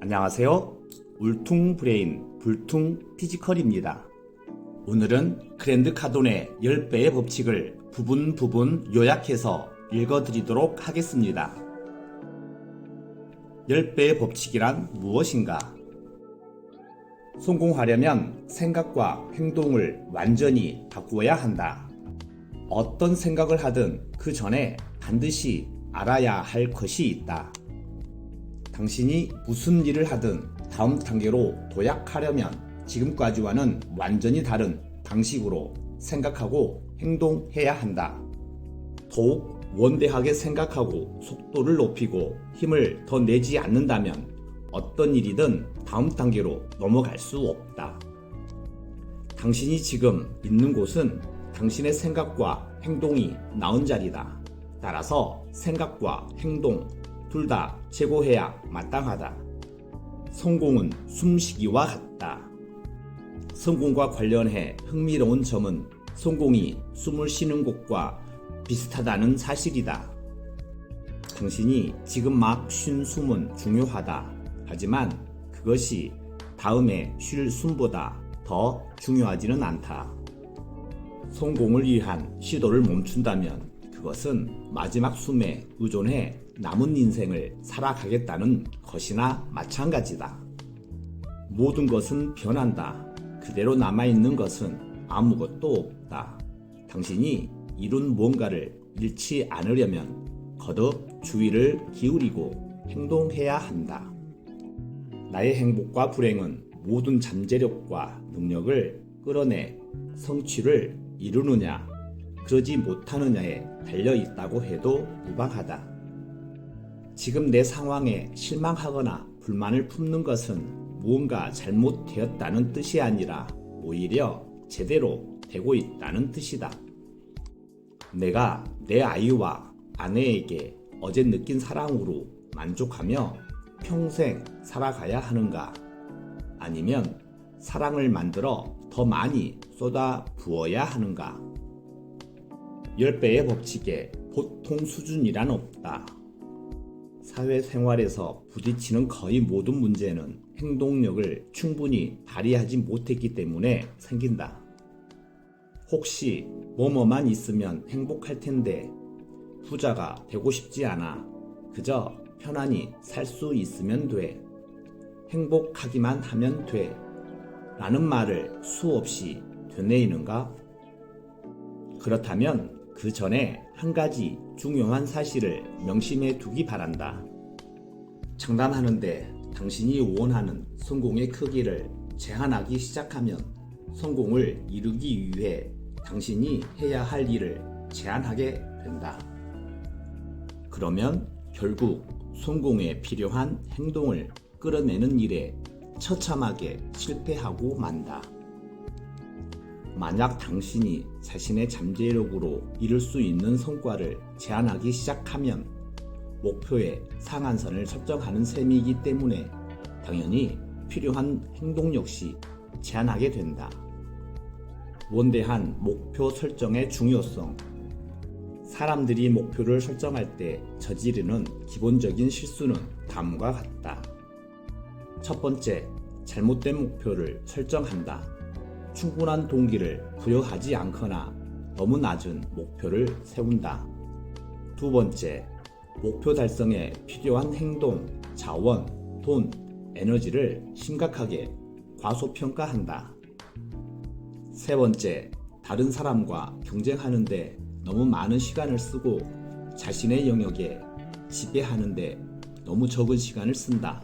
안녕하세요. 울퉁브레인 불퉁 피지컬입니다. 오늘은 그랜드 카돈의 10배의 법칙을 부분 요약해서 읽어드리도록 하겠습니다. 10배의 법칙이란 무엇인가? 성공하려면 생각과 행동을 완전히 바꾸어야 한다. 어떤 생각을 하든 그 전에 반드시 알아야 할 것이 있다. 당신이 무슨 일을 하든 다음 단계로 도약하려면 지금까지와는 완전히 다른 방식으로 생각하고 행동해야 한다. 더욱 원대하게 생각하고 속도를 높이고 힘을 더 내지 않는다면 어떤 일이든 다음 단계로 넘어갈 수 없다. 당신이 지금 있는 곳은 당신의 생각과 행동이 나온 자리다. 따라서 생각과 행동 둘 다 제고해야 마땅하다. 성공은 숨쉬기와 같다. 성공과 관련해 흥미로운 점은 성공이 숨을 쉬는 곳과 비슷하다는 사실이다. 당신이 지금 막 쉰 숨은 중요하다. 하지만 그것이 다음에 쉴 숨보다 더 중요하지는 않다. 성공을 위한 시도를 멈춘다면 그것은 마지막 숨에 의존해 남은 인생을 살아가겠다는 것이나 마찬가지다. 모든 것은 변한다. 그대로 남아있는 것은 아무것도 없다. 당신이 이룬 뭔가를 잃지 않으려면 거듭 주의를 기울이고 행동해야 한다. 나의 행복과 불행은 모든 잠재력과 능력을 끌어내 성취를 이루느냐 그러지 못하느냐에 달려있다고 해도 무방하다. 지금 내 상황에 실망하거나 불만을 품는 것은 무언가 잘못되었다는 뜻이 아니라 오히려 제대로 되고 있다는 뜻이다. 내가 내 아이와 아내에게 어제 느낀 사랑으로 만족하며 평생 살아가야 하는가? 아니면 사랑을 만들어 더 많이 쏟아 부어야 하는가? 10배의 법칙에 보통 수준이란 없다. 사회생활에서 부딪히는 거의 모든 문제는 행동력을 충분히 발휘하지 못했기 때문에 생긴다. 혹시 뭐뭐만 있으면 행복할 텐데 부자가 되고 싶지 않아. 그저 편안히 살 수 있으면 돼. 행복하기만 하면 돼. 라는 말을 수없이 되뇌이는가? 그렇다면 그 전에 한 가지 중요한 사실을 명심해 두기 바란다. 장담하는데 당신이 원하는 성공의 크기를 제한하기 시작하면 성공을 이루기 위해 당신이 해야 할 일을 제한하게 된다. 그러면 결국 성공에 필요한 행동을 끌어내는 일에 처참하게 실패하고 만다. 만약 당신이 자신의 잠재력으로 이룰 수 있는 성과를 제한하기 시작하면 목표의 상한선을 설정하는 셈이기 때문에 당연히 필요한 행동 역시 제한하게 된다. 원대한 목표 설정의 중요성. 사람들이 목표를 설정할 때 저지르는 기본적인 실수는 다음과 같다. 첫 번째, 잘못된 목표를 설정한다. 충분한 동기를 부여하지 않거나 너무 낮은 목표를 세운다. 두 번째, 목표 달성에 필요한 행동, 자원, 돈, 에너지를 심각하게 과소평가한다. 세 번째, 다른 사람과 경쟁하는데 너무 많은 시간을 쓰고 자신의 영역에 지배하는데 너무 적은 시간을 쓴다.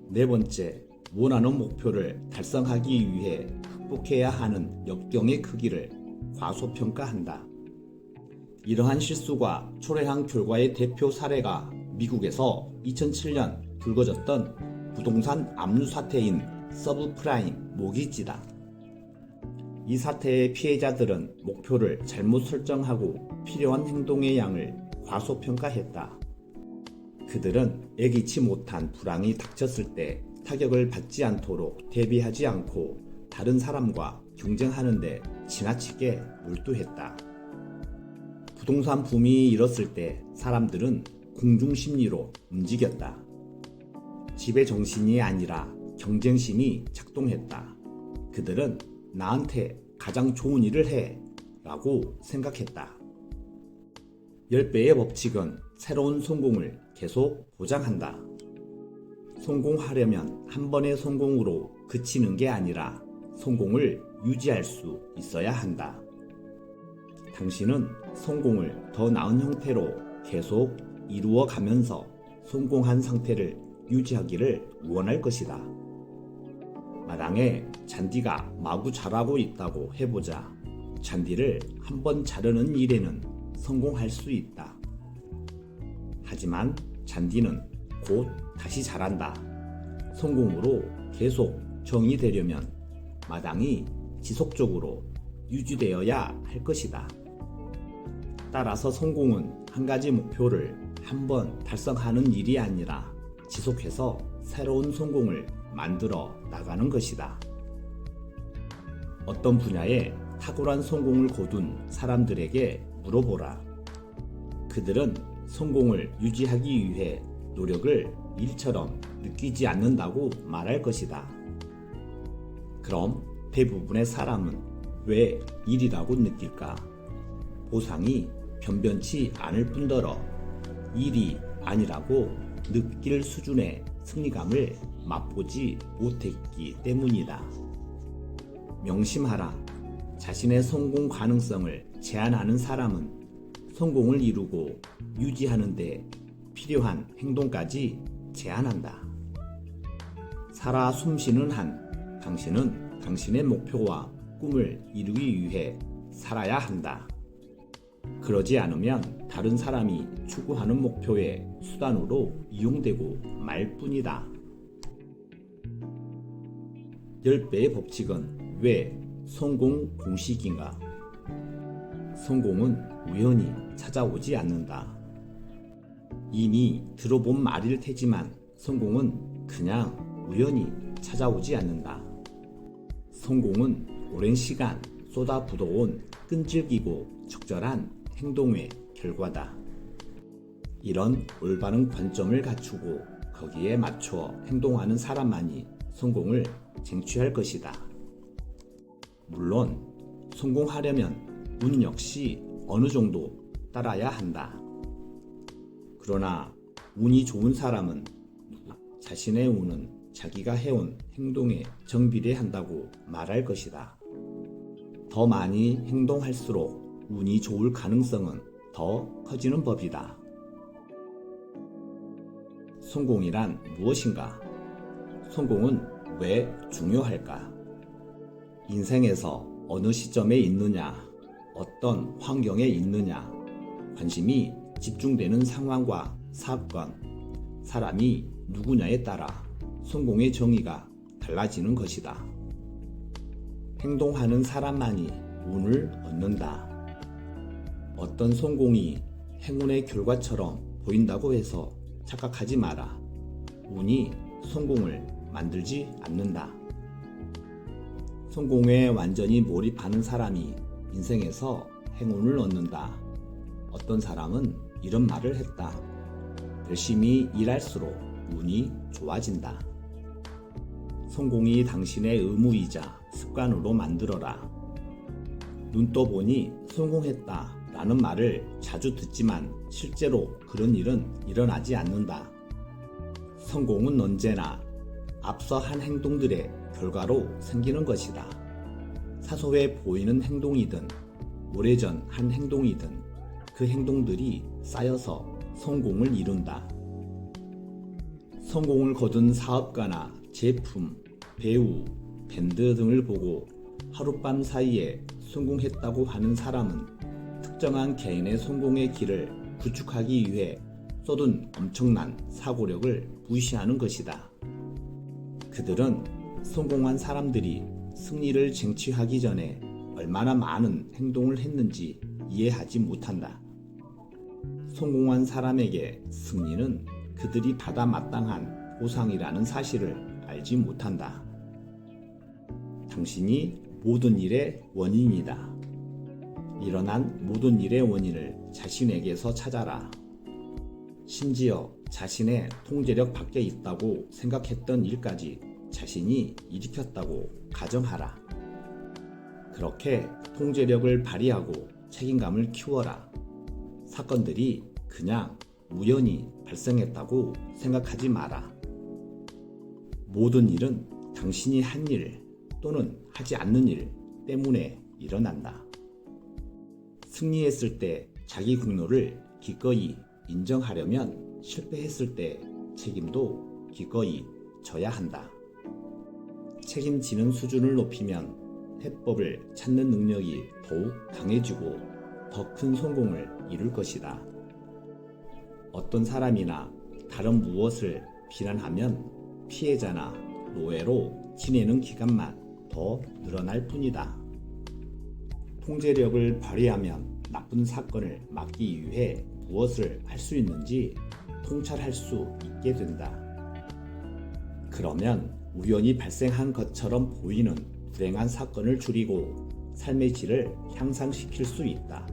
네 번째, 원하는 목표를 달성하기 위해 극복해야 하는 역경의 크기를 과소평가한다. 이러한 실수가 초래한 결과의 대표 사례가 미국에서 2007년 불거졌던 부동산 압류 사태인 서브프라임 모기지다. 이 사태의 피해자들은 목표를 잘못 설정하고 필요한 행동의 양을 과소평가했다. 그들은 예기치 못한 불황이 닥쳤을 때 타격을 받지 않도록 대비하지 않고 다른 사람과 경쟁하는데 지나치게 몰두했다. 부동산 붐이 일었을 때 사람들은 공중심리로 움직였다. 지배 정신이 아니라 경쟁심이 작동했다. 그들은 나한테 가장 좋은 일을 해 라고 생각했다. 10배의 법칙은 새로운 성공을 계속 보장한다. 성공하려면 한 번의 성공으로 그치는 게 아니라 성공을 유지할 수 있어야 한다. 당신은 성공을 더 나은 형태로 계속 이루어 가면서 성공한 상태를 유지하기를 원할 것이다. 마당에 잔디가 마구 자라고 있다고 해보자. 잔디를 한 번 자르는 일에는 성공할 수 있다. 하지만 잔디는 곧 다시 자란다. 성공으로 계속 정의되려면 마당이 지속적으로 유지되어야 할 것이다. 따라서 성공은 한 가지 목표를 한 번 달성하는 일이 아니라 지속해서 새로운 성공을 만들어 나가는 것이다. 어떤 분야에 탁월한 성공을 거둔 사람들에게 물어보라. 그들은 성공을 유지하기 위해 노력을 일처럼 느끼지 않는다고 말할 것이다. 그럼 대부분의 사람은 왜 일이라고 느낄까? 보상이 변변치 않을 뿐더러 일이 아니라고 느낄 수준의 승리감을 맛보지 못했기 때문이다. 명심하라. 자신의 성공 가능성을 제한하는 사람은 성공을 이루고 유지하는 데 필요한 행동까지 제한한다. 살아 숨쉬는 한 당신은 당신의 목표와 꿈을 이루기 위해 살아야 한다. 그러지 않으면 다른 사람이 추구하는 목표의 수단으로 이용되고 말 뿐이다. 10배의 법칙은 왜 성공 공식인가? 성공은 우연히 찾아오지 않는다. 이미 들어본 말일 테지만 성공은 그냥 우연히 찾아오지 않는다. 성공은 오랜 시간 쏟아부어온 끈질기고 적절한 행동의 결과다. 이런 올바른 관점을 갖추고 거기에 맞춰 행동하는 사람만이 성공을 쟁취할 것이다. 물론 성공하려면 운 역시 어느 정도 따라야 한다. 그러나 운이 좋은 사람은 자신의 운은 자기가 해온 행동에 정비례한다고 말할 것이다. 더 많이 행동할수록 운이 좋을 가능성은 더 커지는 법이다. 성공이란 무엇인가? 성공은 왜 중요할까? 인생에서 어느 시점에 있느냐, 어떤 환경에 있느냐, 관심이 집중되는 상황과 사건, 사람이 누구냐에 따라 성공의 정의가 달라지는 것이다. 행동하는 사람만이 운을 얻는다. 어떤 성공이 행운의 결과처럼 보인다고 해서 착각하지 마라. 운이 성공을 만들지 않는다. 성공에 완전히 몰입하는 사람이 인생에서 행운을 얻는다. 어떤 사람은 이런 말을 했다. 열심히 일할수록 운이 좋아진다. 성공이 당신의 의무이자 습관으로 만들어라. 눈 떠보니 성공했다 라는 말을 자주 듣지만 실제로 그런 일은 일어나지 않는다. 성공은 언제나 앞서 한 행동들의 결과로 생기는 것이다. 사소해 보이는 행동이든 오래전 한 행동이든 그 행동들이 쌓여서 성공을 이룬다. 성공을 거둔 사업가나 제품, 배우, 밴드 등을 보고 하룻밤 사이에 성공했다고 하는 사람은 특정한 개인의 성공의 길을 구축하기 위해 쏟은 엄청난 사고력을 무시하는 것이다. 그들은 성공한 사람들이 승리를 쟁취하기 전에 얼마나 많은 행동을 했는지 이해하지 못한다. 성공한 사람에게 승리는 그들이 받아 마땅한 보상이라는 사실을 알지 못한다. 당신이 모든 일의 원인이다. 일어난 모든 일의 원인을 자신에게서 찾아라. 심지어 자신의 통제력 밖에 있다고 생각했던 일까지 자신이 일으켰다고 가정하라. 그렇게 통제력을 발휘하고 책임감을 키워라. 사건들이 그냥 우연히 발생했다고 생각하지 마라. 모든 일은 당신이 한 일 또는 하지 않는 일 때문에 일어난다. 승리했을 때 자기 공로를 기꺼이 인정하려면 실패했을 때 책임도 기꺼이 져야 한다. 책임지는 수준을 높이면 해법을 찾는 능력이 더욱 강해지고 더 큰 성공을 이룰 것이다. 어떤 사람이나 다른 무엇을 비난하면 피해자나 노예로 지내는 기간만 더 늘어날 뿐이다. 통제력을 발휘하면 나쁜 사건을 막기 위해 무엇을 할 수 있는지 통찰할 수 있게 된다. 그러면 우연히 발생한 것처럼 보이는 불행한 사건을 줄이고 삶의 질을 향상시킬 수 있다.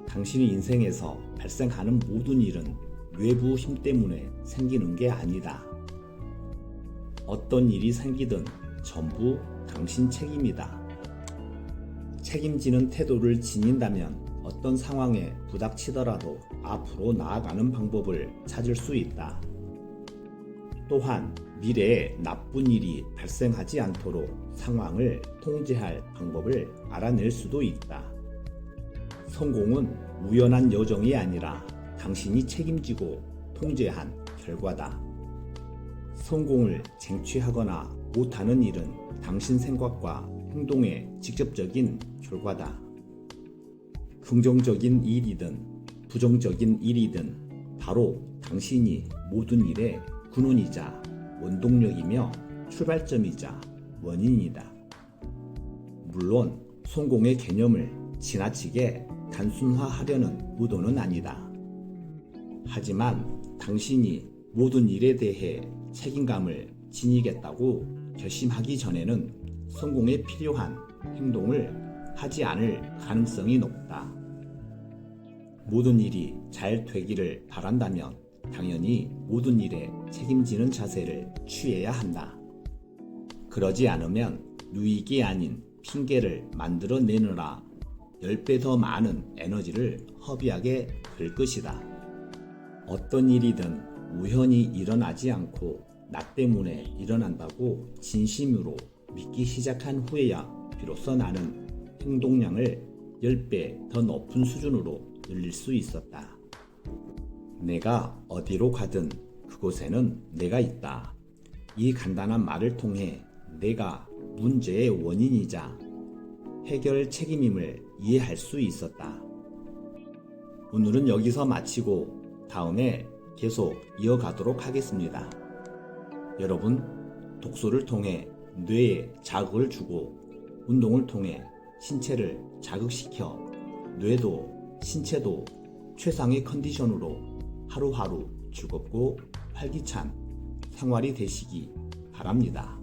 당신의 인생에서 발생하는 모든 일은 외부 힘 때문에 생기는 게 아니다. 어떤 일이 생기든 전부 당신 책임이다. 책임지는 태도를 지닌다면 어떤 상황에 부닥치더라도 앞으로 나아가는 방법을 찾을 수 있다. 또한 미래에 나쁜 일이 발생하지 않도록 상황을 통제할 방법을 알아낼 수도 있다. 성공은 우연한 여정이 아니라 당신이 책임지고 통제한 결과다. 성공을 쟁취하거나 못하는 일은 당신 생각과 행동의 직접적인 결과다. 긍정적인 일이든 부정적인 일이든 바로 당신이 모든 일의 근원이자 원동력이며 출발점이자 원인이다. 물론 성공의 개념을 지나치게 단순화하려는 의도는 아니다. 하지만 당신이 모든 일에 대해 책임감을 지니겠다고 결심하기 전에는 성공에 필요한 행동을 하지 않을 가능성이 높다. 모든 일이 잘 되기를 바란다면 당연히 모든 일에 책임지는 자세를 취해야 한다. 그러지 않으면 유익이 아닌 핑계를 만들어내느라 10배 더 많은 에너지를 허비하게 될 것이다. 어떤 일이든 우연히 일어나지 않고 나 때문에 일어난다고 진심으로 믿기 시작한 후에야 비로소 나는 행동량을 10배 더 높은 수준으로 늘릴 수 있었다. 내가 어디로 가든 그곳에는 내가 있다. 이 간단한 말을 통해 내가 문제의 원인이자 해결 책임임을 이해할 수 있었다. 오늘은 여기서 마치고 다음에 계속 이어가도록 하겠습니다. 여러분, 독서를 통해 뇌에 자극을 주고 운동을 통해 신체를 자극시켜 뇌도 신체도 최상의 컨디션으로 하루하루 즐겁고 활기찬 생활이 되시기 바랍니다.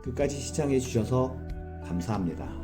끝까지 시청해 주셔서 감사합니다.